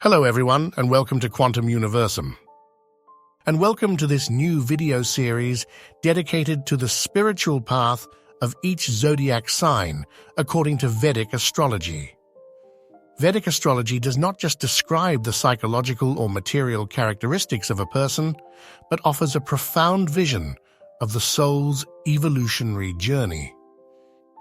Hello everyone, and welcome to Quantum Universum. And welcome to this new video series dedicated to the spiritual path of each zodiac sign according to Vedic astrology. Vedic astrology does not just describe the psychological or material characteristics of a person, but offers a profound vision of the soul's evolutionary journey.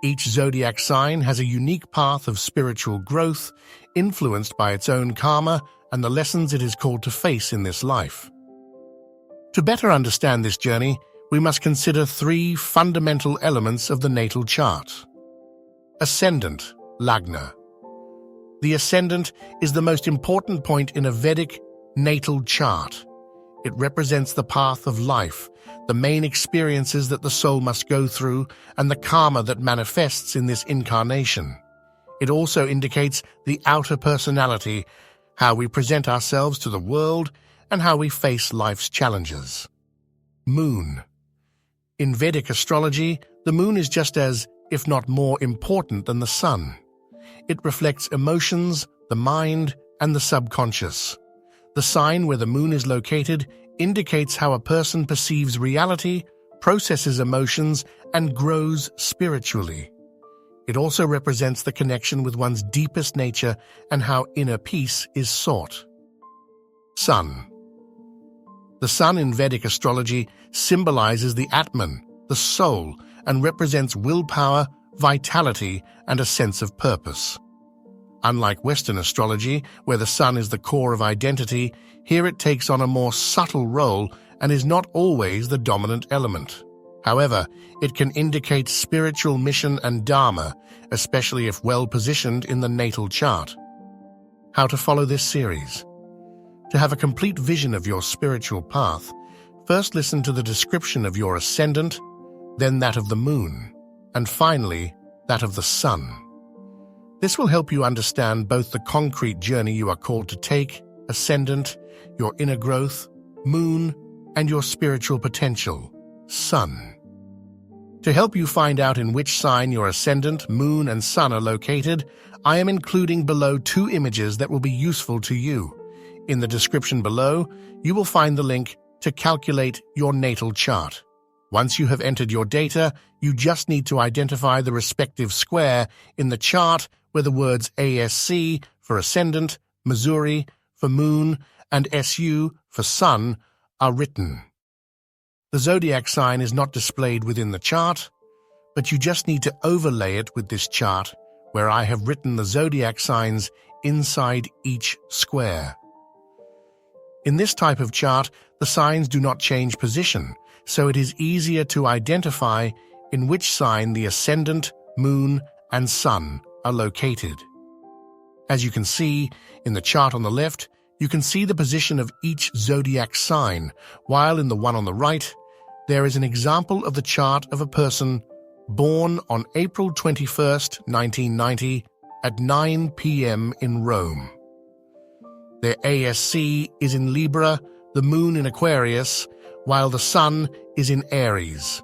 Each zodiac sign has a unique path of spiritual growth, influenced by its own karma and the lessons it is called to face in this life. To better understand this journey, we must consider three fundamental elements of the natal chart. Ascendant, Lagna. The ascendant is the most important point in a Vedic natal chart. It represents the path of life, the main experiences that the soul must go through, and the karma that manifests in this incarnation. It also indicates the outer personality, how we present ourselves to the world, and how we face life's challenges. Moon. In Vedic astrology, the moon is just as, if not more important than the sun. It reflects emotions, the mind, and the subconscious. The sign where the moon is located indicates how a person perceives reality, processes emotions, and grows spiritually. It also represents the connection with one's deepest nature and how inner peace is sought. Sun. The sun in Vedic astrology symbolizes the Atman, the soul, and represents willpower, vitality, and a sense of purpose. Unlike Western astrology, where the sun is the core of identity, here it takes on a more subtle role and is not always the dominant element. However, it can indicate spiritual mission and dharma, especially if well positioned in the natal chart. How to follow this series? To have a complete vision of your spiritual path, first listen to the description of your ascendant, then that of the moon, and finally that of the sun. This will help you understand both the concrete journey you are called to take, ascendant, your inner growth, moon, and your spiritual potential, sun. To help you find out in which sign your ascendant, moon, and sun are located, I am including below two images that will be useful to you. In the description below, you will find the link to calculate your natal chart. Once you have entered your data, you just need to identify the respective square in the chart where the words ASC for ascendant, Missouri for moon, and SU for sun are written. The zodiac sign is not displayed within the chart, but you just need to overlay it with this chart where I have written the zodiac signs inside each square. In this type of chart, the signs do not change position, so it is easier to identify in which sign the ascendant, moon, and sun are located. As you can see in the chart on the left, you can see the position of each zodiac sign, while in the one on the right, there is an example of the chart of a person born on April 21st, 1990 at 9 p.m. in Rome. Their ASC is in Libra, the moon in Aquarius, while the sun is in Aries.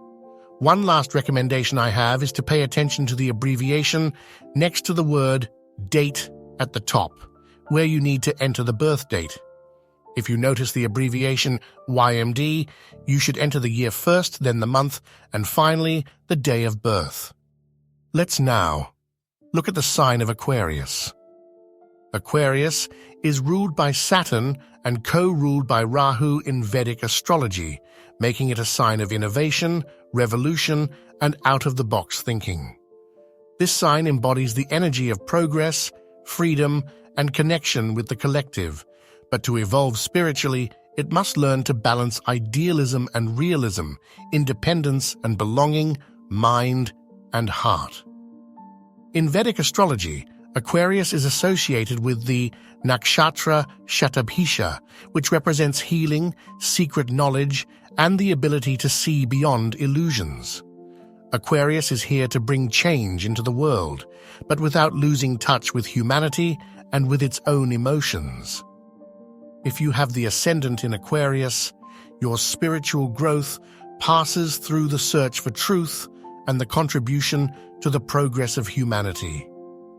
One last recommendation I have is to pay attention to the abbreviation next to the word date at the top, where you need to enter the birth date. If you notice the abbreviation YMD, you should enter the year first, then the month, and finally the day of birth. Let's now look at the sign of Aquarius. Aquarius is ruled by Saturn and co-ruled by Rahu in Vedic astrology, making it a sign of innovation, revolution, and out-of-the-box thinking. This sign embodies the energy of progress, freedom, and connection with the collective, but to evolve spiritually, it must learn to balance idealism and realism, independence and belonging, mind and heart. In Vedic astrology, Aquarius is associated with the nakshatra Shatabhisha, which represents healing, secret knowledge, and the ability to see beyond illusions. Aquarius is here to bring change into the world, but without losing touch with humanity and with its own emotions. If you have the ascendant in Aquarius, your spiritual growth passes through the search for truth and the contribution to the progress of humanity.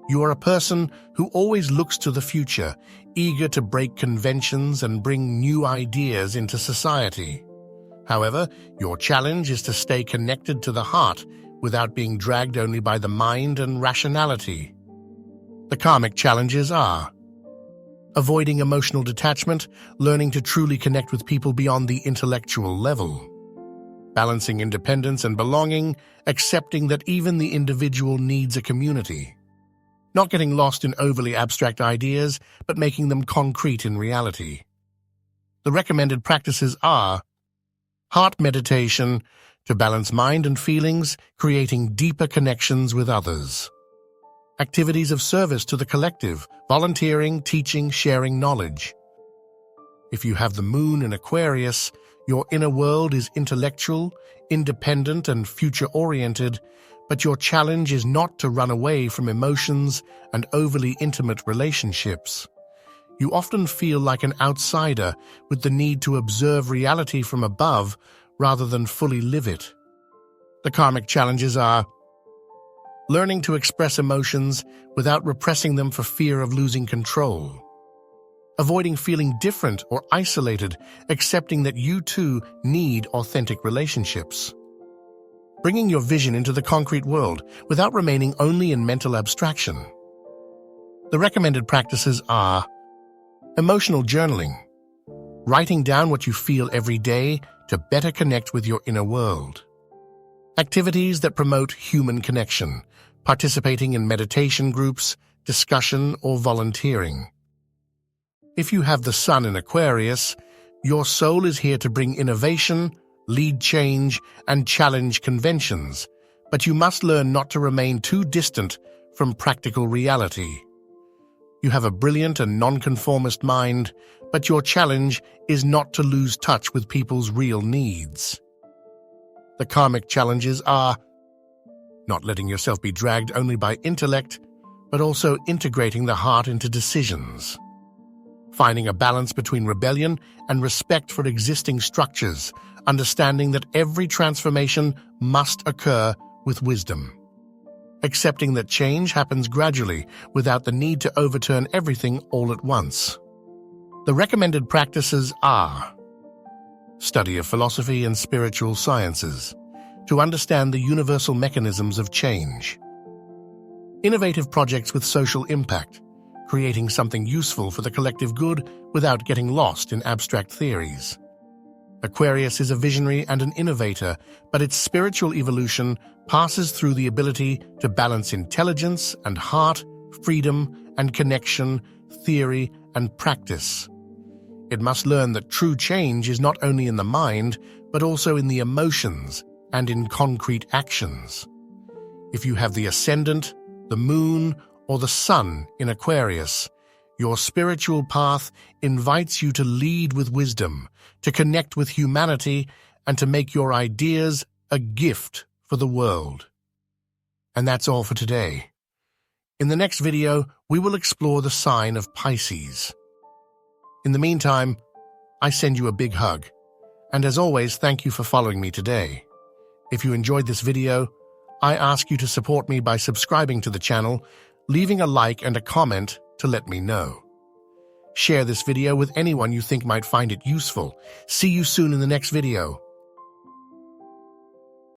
You are a person who always looks to the future, eager to break conventions and bring new ideas into society. However, your challenge is to stay connected to the heart without being dragged only by the mind and rationality. The karmic challenges are avoiding emotional detachment, learning to truly connect with people beyond the intellectual level. Balancing independence and belonging, accepting that even the individual needs a community. Not getting lost in overly abstract ideas, but making them concrete in reality. The recommended practices are heart meditation, to balance mind and feelings, creating deeper connections with others. Activities of service to the collective, volunteering, teaching, sharing knowledge. If you have the moon in Aquarius, your inner world is intellectual, independent, and future-oriented, but your challenge is not to run away from emotions and overly intimate relationships. You often feel like an outsider with the need to observe reality from above rather than fully live it. The karmic challenges are learning to express emotions without repressing them for fear of losing control. Avoiding feeling different or isolated, accepting that you too need authentic relationships. Bringing your vision into the concrete world without remaining only in mental abstraction. The recommended practices are emotional journaling, writing down what you feel every day to better connect with your inner world. Activities that promote human connection, participating in meditation groups, discussion, or volunteering. If you have the sun in Aquarius, your soul is here to bring innovation, lead change, and challenge conventions, but you must learn not to remain too distant from practical reality. You have a brilliant and nonconformist mind, but your challenge is not to lose touch with people's real needs. The karmic challenges are not letting yourself be dragged only by intellect, but also integrating the heart into decisions. Finding a balance between rebellion and respect for existing structures, understanding that every transformation must occur with wisdom. Accepting that change happens gradually without the need to overturn everything all at once. The recommended practices are study of philosophy and spiritual sciences to understand the universal mechanisms of change. Innovative projects with social impact, creating something useful for the collective good without getting lost in abstract theories. Aquarius is a visionary and an innovator, but its spiritual evolution passes through the ability to balance intelligence and heart, freedom and connection, theory and practice. It must learn that true change is not only in the mind, but also in the emotions and in concrete actions. If you have the Ascendant, the Moon, or the Sun in Aquarius, your spiritual path invites you to lead with wisdom, to connect with humanity, and to make your ideas a gift for the world. And that's all for today. In the next video, we will explore the sign of Pisces. In the meantime, I send you a big hug. And as always, thank you for following me today. If you enjoyed this video, I ask you to support me by subscribing to the channel, leaving a like and a comment to let me know. Share this video with anyone you think might find it useful. See you soon in the next video.